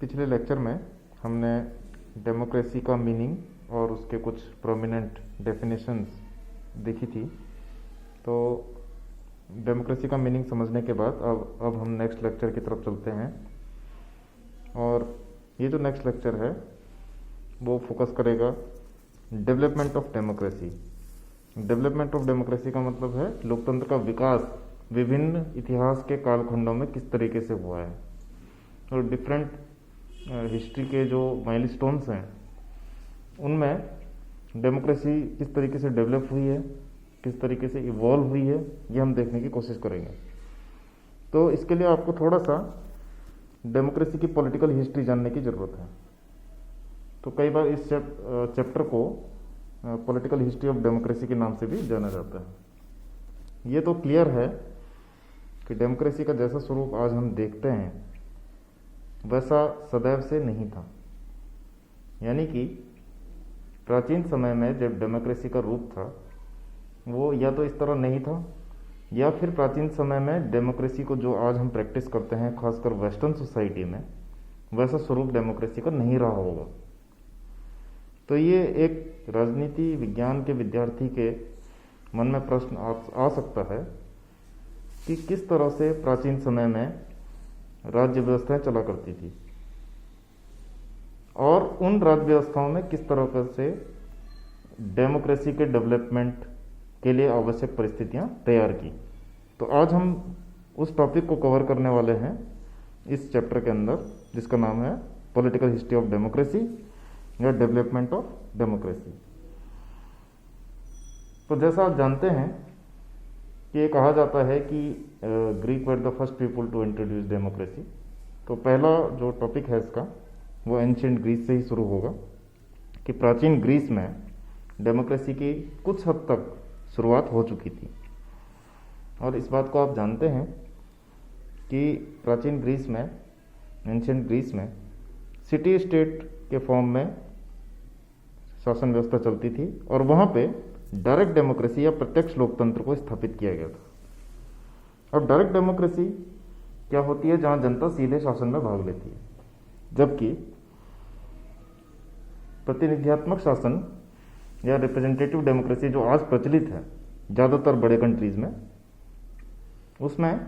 पिछले लेक्चर में हमने डेमोक्रेसी का मीनिंग और उसके कुछ प्रोमिनेंट डेफिनेशंस देखी थी। तो डेमोक्रेसी का मीनिंग समझने के बाद अब हम नेक्स्ट लेक्चर की तरफ चलते हैं। और ये जो नेक्स्ट लेक्चर है वो फोकस करेगा development of democracy. Development of democracy का मतलब है लोकतंत्र का विकास विभिन्न इतिहास के कालखंडों में किस तरीके से हुआ है और डिफरेंट हिस्ट्री के जो माइलस्टोन्स हैं उनमें डेमोक्रेसी किस तरीके से डेवलप हुई है, किस तरीके से इवॉल्व हुई है, ये हम देखने की कोशिश करेंगे। तो इसके लिए आपको थोड़ा सा डेमोक्रेसी की पॉलिटिकल हिस्ट्री जानने की ज़रूरत है। तो कई बार इस चैप्टर को पॉलिटिकल हिस्ट्री ऑफ डेमोक्रेसी के नाम से भी जाना जाता है। ये तो क्लियर है कि डेमोक्रेसी का जैसा स्वरूप आज हम देखते हैं वैसा सदैव से नहीं था। यानी कि प्राचीन समय में जब डेमोक्रेसी का रूप था वो या तो इस तरह नहीं था, या फिर प्राचीन समय में डेमोक्रेसी को जो आज हम प्रैक्टिस करते हैं खासकर वेस्टर्न सोसाइटी में वैसा स्वरूप डेमोक्रेसी का नहीं रहा होगा। तो ये एक राजनीति विज्ञान के विद्यार्थी के मन में प्रश्न आ सकता है कि किस तरह से प्राचीन समय में राज्य व्यवस्थाएं चला करती थी और उन राज्य व्यवस्थाओं में किस तरह से डेमोक्रेसी के डेवलपमेंट के लिए आवश्यक परिस्थितियां तैयार की। तो आज हम उस टॉपिक को कवर करने वाले हैं इस चैप्टर के अंदर, जिसका नाम है पॉलिटिकल हिस्ट्री ऑफ डेमोक्रेसी या डेवलपमेंट ऑफ डेमोक्रेसी। तो जैसा आप जानते हैं कि ये कहा जाता है कि Greek were the first people to introduce democracy. तो पहला जो टॉपिक है इसका वो एंशिएंट ग्रीस से ही शुरू होगा कि प्राचीन ग्रीस में डेमोक्रेसी की कुछ हद तक शुरुआत हो चुकी थी। और इस बात को आप जानते हैं कि प्राचीन ग्रीस में, एंशिएंट ग्रीस में सिटी स्टेट के फॉर्म में शासन व्यवस्था चलती थी और वहाँ पे डायरेक्ट डेमोक्रेसी या प्रत्यक्ष लोकतंत्र को स्थापित किया गया था। अब डायरेक्ट डेमोक्रेसी क्या होती है? जहाँ जनता सीधे शासन में भाग लेती है, जबकि प्रतिनिधियात्मक शासन या रिप्रेजेंटेटिव डेमोक्रेसी जो आज प्रचलित है ज़्यादातर बड़े कंट्रीज में, उसमें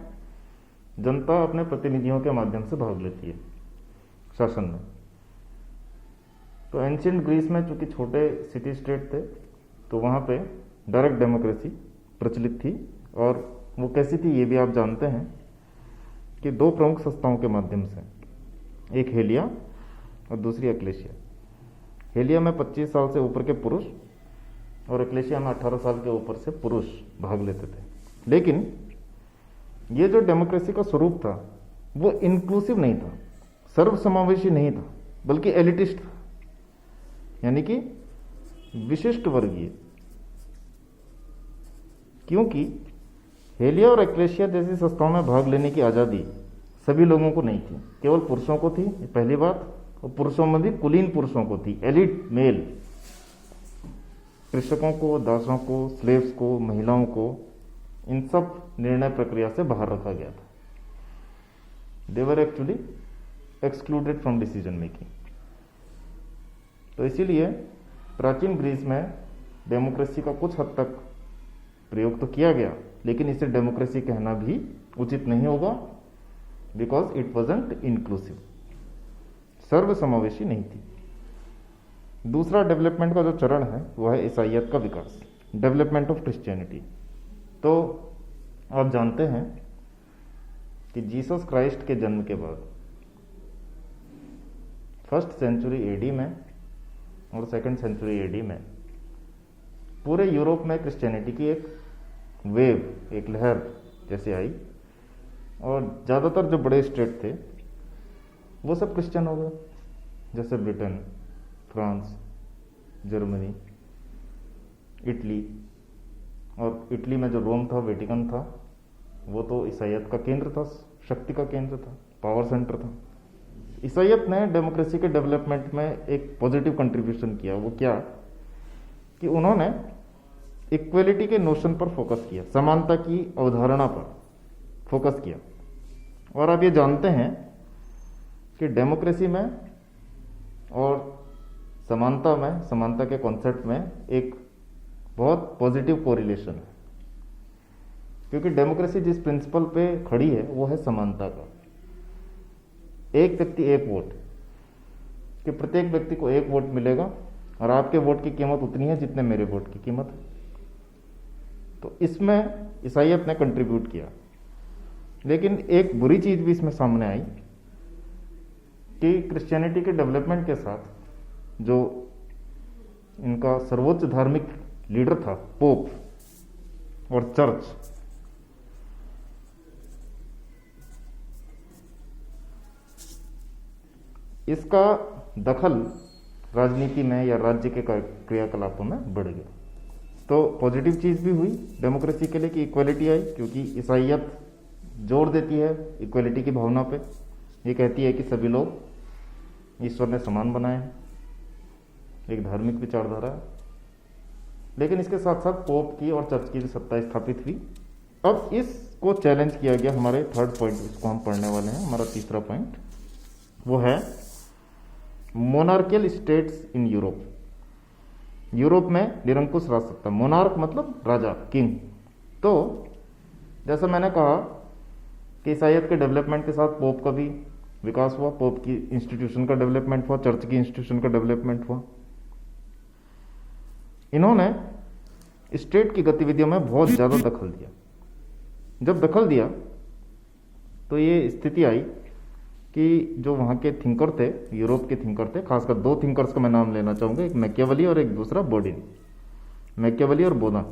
जनता अपने प्रतिनिधियों के माध्यम से भाग लेती है शासन में। तो एंशिएंट ग्रीस में चूंकि छोटे सिटी स्टेट थे तो वहाँ पे डायरेक्ट डेमोक्रेसी प्रचलित थी। और वो कैसी थी ये भी आप जानते हैं कि दो प्रमुख संस्थाओं के माध्यम से, एक हेलिया और दूसरी एक्लेशिया। हेलिया में 25 साल से ऊपर के पुरुष और एक्लेशिया में 18 साल के ऊपर से पुरुष भाग लेते थे। लेकिन ये जो डेमोक्रेसी का स्वरूप था वो इंक्लूसिव नहीं था, सर्वसमावेशी नहीं था, बल्कि एलिटिस्ट था, यानी कि विशिष्ट वर्गीय। क्योंकि हेलिया और एक्लेशिया जैसी संस्थाओं में भाग लेने की आज़ादी सभी लोगों को नहीं थी, केवल पुरुषों को थी, पहली बात। और पुरुषों में भी कुलीन पुरुषों को थी, एलिट मेल। कृषकों को, दासों को, स्लेव्स को, महिलाओं को, इन सब निर्णय प्रक्रिया से बाहर रखा गया था। They were actually excluded from decision making. तो इसीलिए प्राचीन ग्रीस में डेमोक्रेसी का कुछ हद तक प्रयोग तो किया गया, लेकिन इसे डेमोक्रेसी कहना भी उचित नहीं होगा, बिकॉज इट वॉजंट इंक्लूसिव, सर्वसमावेशी नहीं थी। दूसरा डेवलपमेंट का जो चरण है वह है ईसाइयत का विकास, डेवलपमेंट ऑफ क्रिश्चियनिटी। तो आप जानते हैं कि जीसस क्राइस्ट के जन्म के बाद फर्स्ट सेंचुरी एडी में और सेकंड सेंचुरी एडी में पूरे यूरोप में क्रिश्चियनिटी की एक वेव, एक लहर जैसे आई और ज़्यादातर जो बड़े स्टेट थे वो सब क्रिश्चियन हो गए, जैसे ब्रिटेन, फ्रांस, जर्मनी, इटली। और इटली में जो रोम था, वेटिकन था, वो तो ईसाइयत का केंद्र था, शक्ति का केंद्र था, पावर सेंटर था। ईसाइयत ने डेमोक्रेसी के डेवलपमेंट में एक पॉजिटिव कंट्रीब्यूशन किया। वो क्या कि उन्होंने इक्वलिटी के नोशन पर फोकस किया, समानता की अवधारणा पर फोकस किया। और आप ये जानते हैं कि डेमोक्रेसी में और समानता के कॉन्सेप्ट में एक बहुत पॉजिटिव कोरिलेशन है, क्योंकि डेमोक्रेसी जिस प्रिंसिपल पे खड़ी है वो है समानता का। एक व्यक्ति एक वोट, कि प्रत्येक व्यक्ति को एक वोट मिलेगा और आपके वोट की कीमत उतनी है जितने मेरे वोट की कीमत है। तो इसमें ईसाइयत ने कंट्रीब्यूट किया। लेकिन एक बुरी चीज भी इसमें सामने आई कि क्रिश्चियनिटी के डेवलपमेंट के साथ जो इनका सर्वोच्च धार्मिक लीडर था पोप और चर्च, इसका दखल राजनीति में या राज्य के क्रियाकलापों में बढ़ गया। तो पॉजिटिव चीज भी हुई डेमोक्रेसी के लिए कि इक्वलिटी आई, क्योंकि ईसाइयत जोर देती है इक्वलिटी की भावना पे। ये कहती है कि सभी लोग ईश्वर ने समान बनाए हैं, एक धार्मिक विचारधारा है। लेकिन इसके साथ साथ पोप की और चर्च की भी सत्ता स्थापित हुई। अब इसको चैलेंज किया गया। हमारे थर्ड पॉइंट, इसको हम पढ़ने वाले हैं, हमारा तीसरा पॉइंट वो है monarchial states in Europe. Europe में निरंकुश राजसत्ता, मोनार्क मतलब राजा, किंग। तो जैसा मैंने कहा कि ईसाइयत के डेवलपमेंट के साथ पोप का भी विकास हुआ, पोप की इंस्टीट्यूशन का डेवलपमेंट हुआ, चर्च की इंस्टीट्यूशन का डेवलपमेंट हुआ। इन्होंने स्टेट की गतिविधियों में बहुत ज्यादा दखल दिया। जब दखल दिया तो ये स्थिति आई कि जो वहां के थिंकर थे, यूरोप के थिंकर थे, खासकर दो थिंकर्स का मैं नाम लेना चाहूंगा, एक मैकियावेली और एक दूसरा बोडिन। मैकियावेली और बोना,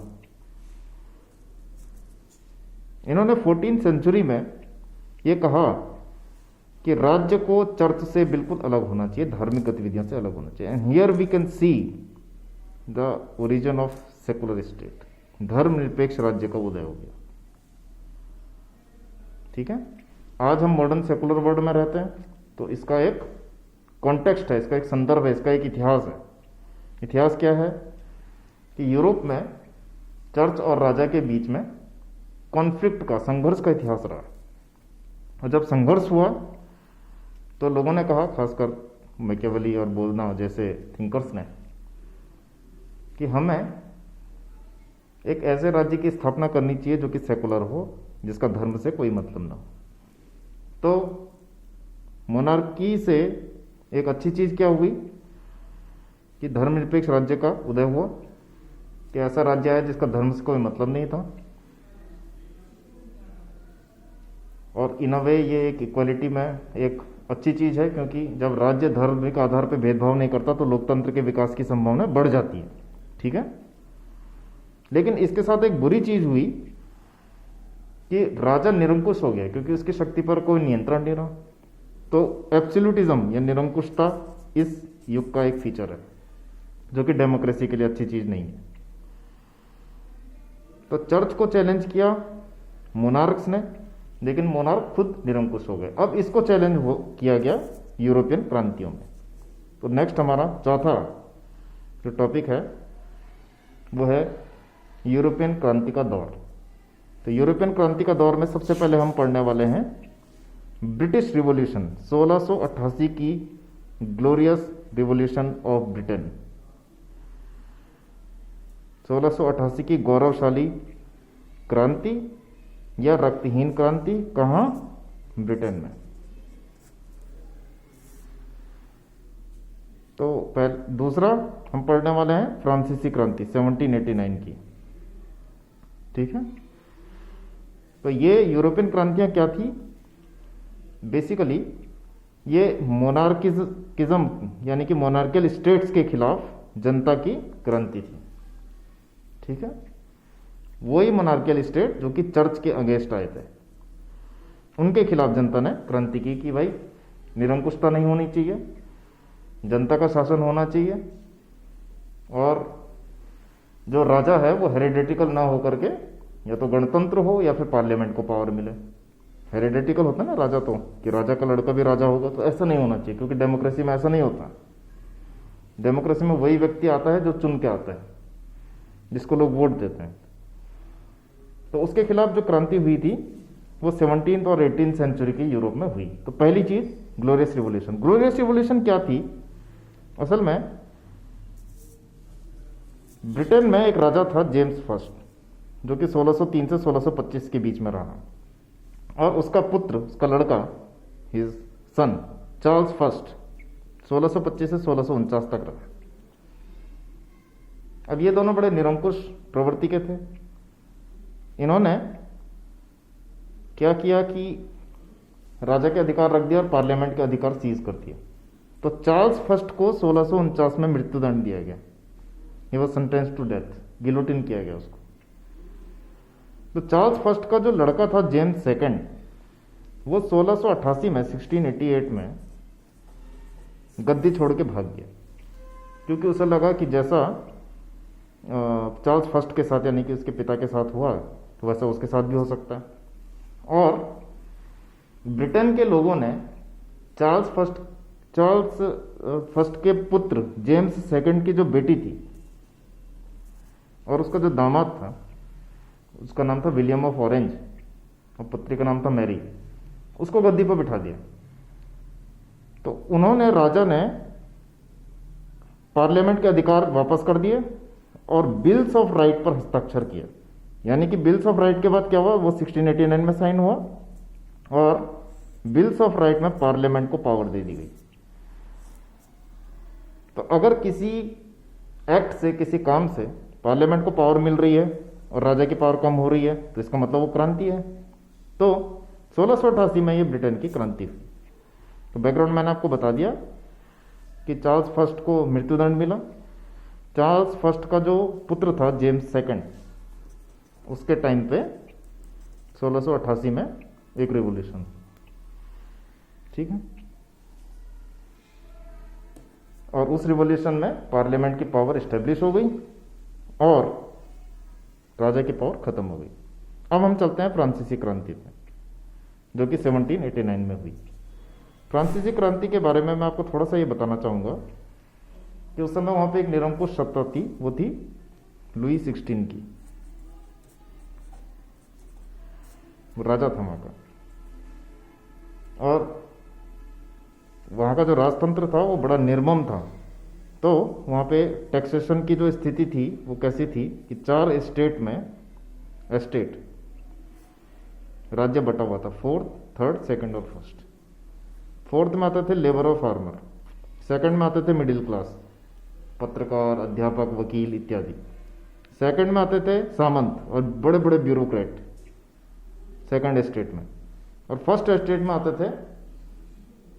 इन्होंने 14वीं सेंचुरी में ये कहा कि राज्य को चर्च से बिल्कुल अलग होना चाहिए, धार्मिक गतिविधियों से अलग होना चाहिए। And here we can see the origin of secular state, धर्मनिरपेक्ष राज्य का उदय हो गया। ठीक है, आज हम मॉडर्न सेकुलर वर्ल्ड में रहते हैं, तो इसका एक कॉन्टेक्स्ट है, इसका एक संदर्भ है, इसका एक इतिहास है। इतिहास क्या है कि यूरोप में चर्च और राजा के बीच में कॉन्फ्लिक्ट का, संघर्ष का इतिहास रहा। और जब संघर्ष हुआ तो लोगों ने कहा, खासकर मैकियावेली और बोलना जैसे थिंकर्स ने, कि हमें एक ऐसे राज्य की स्थापना करनी चाहिए जो कि सेकुलर हो, जिसका धर्म से कोई मतलब ना हो। तो मोनार्की से एक अच्छी चीज क्या हुई कि धर्मनिरपेक्ष राज्य का उदय हुआ, कि ऐसा राज्य है जिसका धर्म से कोई मतलब नहीं था। और इन अ वे ये एक इक्वलिटी में एक अच्छी चीज है, क्योंकि जब राज्य धर्म के आधार पर भेदभाव नहीं करता तो लोकतंत्र के विकास की संभावना बढ़ जाती है। ठीक है, लेकिन इसके साथ एक बुरी चीज हुई कि राजा निरंकुश हो गया, क्योंकि उसकी शक्ति पर कोई नियंत्रण नहीं रहा। तो एब्सोल्यूटिज्म या निरंकुशता इस युग का एक फीचर है, जो कि डेमोक्रेसी के लिए अच्छी चीज नहीं है। तो चर्च को चैलेंज किया मोनार्क्स ने, लेकिन मोनार्क खुद निरंकुश हो गए। अब इसको चैलेंज किया गया यूरोपियन क्रांतियों में। तो नेक्स्ट हमारा चौथा जो टॉपिक है वो है यूरोपियन क्रांति का दौर। तो यूरोपियन क्रांति का दौर में सबसे पहले हम पढ़ने वाले हैं ब्रिटिश रिवॉल्यूशन, 1688 की ग्लोरियस रिवॉल्यूशन ऑफ ब्रिटेन। 1688 की गौरवशाली क्रांति या रक्तहीन क्रांति, कहां? ब्रिटेन में। तो दूसरा हम पढ़ने वाले हैं फ्रांसीसी क्रांति 1789 की। ठीक है, तो ये यूरोपियन क्रांतियां क्या थी? बेसिकली ये मोनार्किज्म यानी कि मोनार्कियल स्टेट्स के खिलाफ जनता की क्रांति थी। ठीक है, वही मोनार्कियल स्टेट जो कि चर्च के अगेंस्ट आए थे, उनके खिलाफ जनता ने क्रांति की कि भाई निरंकुशता नहीं होनी चाहिए, जनता का शासन होना चाहिए, और जो राजा है वो हेरिडेटिकल ना होकर के या तो गणतंत्र हो या फिर पार्लियामेंट को पावर मिले। हेरिडेटिकल होता है ना राजा, तो कि राजा का लड़का भी राजा होगा, तो ऐसा नहीं होना चाहिए, क्योंकि डेमोक्रेसी में ऐसा नहीं होता। डेमोक्रेसी में वही व्यक्ति आता है जो चुन के आता है, जिसको लोग वोट देते हैं। तो उसके खिलाफ जो क्रांति हुई थी वो 17th और 18th सेंचुरी की यूरोप में हुई। तो पहली चीज ग्लोरियस रिवॉल्यूशन। ग्लोरियस रिवॉल्यूशन क्या थी? असल में ब्रिटेन में एक राजा था जेम्स फर्स्ट, जो कि 1603 से 1625 के बीच में रहा, और उसका पुत्र, उसका लड़का, हिज सन चार्ल्स फर्स्ट 1625 से 1649 तक रहा। अब ये दोनों बड़े निरंकुश प्रवृत्ति के थे। इन्होंने क्या किया कि राजा के अधिकार रख दिया और पार्लियामेंट के अधिकार सीज कर दिया। तो चार्ल्स फर्स्ट को 1649 में मृत्युदंड दिया गया। He was sentence to death, guillotine किया गया उसको। तो चार्ल्स फर्स्ट का जो लड़का था जेम्स सेकंड, वो 1688 में 1688 में गद्दी छोड़ के भाग गया, क्योंकि उसे लगा कि जैसा चार्ल्स फर्स्ट के साथ यानी कि उसके पिता के साथ हुआ तो वैसा उसके साथ भी हो सकता है। और ब्रिटेन के लोगों ने चार्ल्स फर्स्ट के पुत्र जेम्स सेकंड की जो बेटी थी और उसका जो दामाद था, उसका नाम था विलियम ऑफ ऑरेंज और पुत्री का नाम था मैरी, उसको गद्दी पर बिठा दिया। तो उन्होंने, राजा ने पार्लियामेंट के अधिकार वापस कर दिए और बिल्स ऑफ राइट पर हस्ताक्षर किया। यानी कि बिल्स ऑफ राइट के बाद क्या हुआ, वो 1689 में साइन हुआ और बिल्स ऑफ राइट में पार्लियामेंट को पावर दे दी गई। तो अगर किसी एक्ट से, किसी काम से पार्लियामेंट को पावर मिल रही है और राजा की पावर कम हो रही है, तो इसका मतलब वो क्रांति है। तो 1688 में ये ब्रिटेन की क्रांति हुई। तो बैकग्राउंड मैंने आपको बता दिया कि चार्ल्स फर्स्ट को मृत्युदंड मिला। चार्ल्स फर्स्ट का जो पुत्र था जेम्स सेकंड, उसके टाइम पे 1688 में एक रिवॉल्यूशन, ठीक है। और उस रिवॉल्यूशन में पार्लियामेंट की पावर एस्टेब्लिश हो गई और राजा की पावर खत्म हो गई। अब हम चलते हैं फ्रांसीसी क्रांति पे, जो कि 1789 में हुई। फ्रांसीसी क्रांति के बारे में मैं आपको थोड़ा सा ये बताना चाहूंगा कि उस समय वहां पे एक निरंकुश सत्ता थी, वो थी लुई 16 की। वो राजा था वहां का, और वहां का जो राजतंत्र था वो बड़ा निर्मम था। तो वहां पे टैक्सेशन की जो स्थिति थी वो कैसी थी कि 4 स्टेट में एस्टेट राज्य बटा हुआ था, 4th, 3rd, 2nd और 1st। 4th में आते थे लेबर और फार्मर, 2nd में आते थे मिडिल क्लास, पत्रकार, अध्यापक, वकील इत्यादि। 2nd में आते थे सामंत और बड़े बड़े ब्यूरोक्रेट 2nd स्टेट में, और 1st स्टेट में आते थे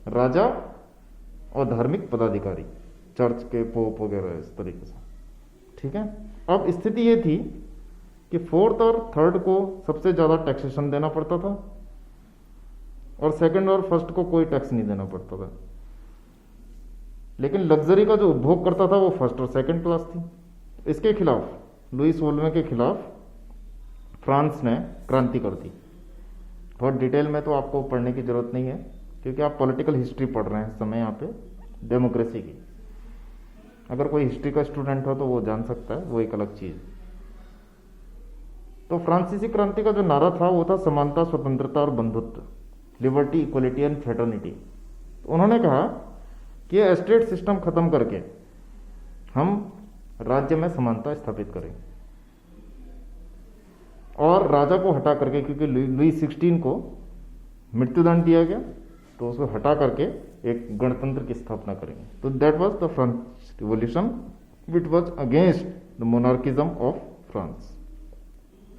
राजा और धार्मिक पदाधिकारी, चर्च के पोप वगैरह, इस तरीके से, ठीक है। अब स्थिति ये थी कि 4th और 3rd को सबसे ज्यादा टैक्सेशन देना पड़ता था और 2nd और 1st को कोई टैक्स नहीं देना पड़ता था। लेकिन लग्जरी का जो उपभोग करता था वो 1st और 2nd क्लास थी। इसके खिलाफ, लुई 16वें के खिलाफ फ्रांस ने क्रांति कर दी। बहुत डिटेल में तो आपको पढ़ने की जरूरत नहीं है, क्योंकि आप पॉलिटिकल हिस्ट्री पढ़ रहे हैं इस समय यहाँ पे डेमोक्रेसी की। अगर कोई हिस्ट्री का स्टूडेंट हो तो वो जान सकता है, वो एक अलग चीज। तो फ्रांसीसी क्रांति का जो नारा था वो था समानता, स्वतंत्रता और बंधुत्व, लिबर्टी, इक्वलिटी एंड फ्रेटर्निटी। उन्होंने कहा कि ये एस्टेट सिस्टम खत्म करके हम राज्य में समानता स्थापित करेंगे, और राजा को हटा करके, क्योंकि लुई 16 को मृत्युदंड दिया गया, तो उसको हटा करके एक गणतंत्र की स्थापना करेंगे। तो that was the French revolution, which was against the monarchism of France.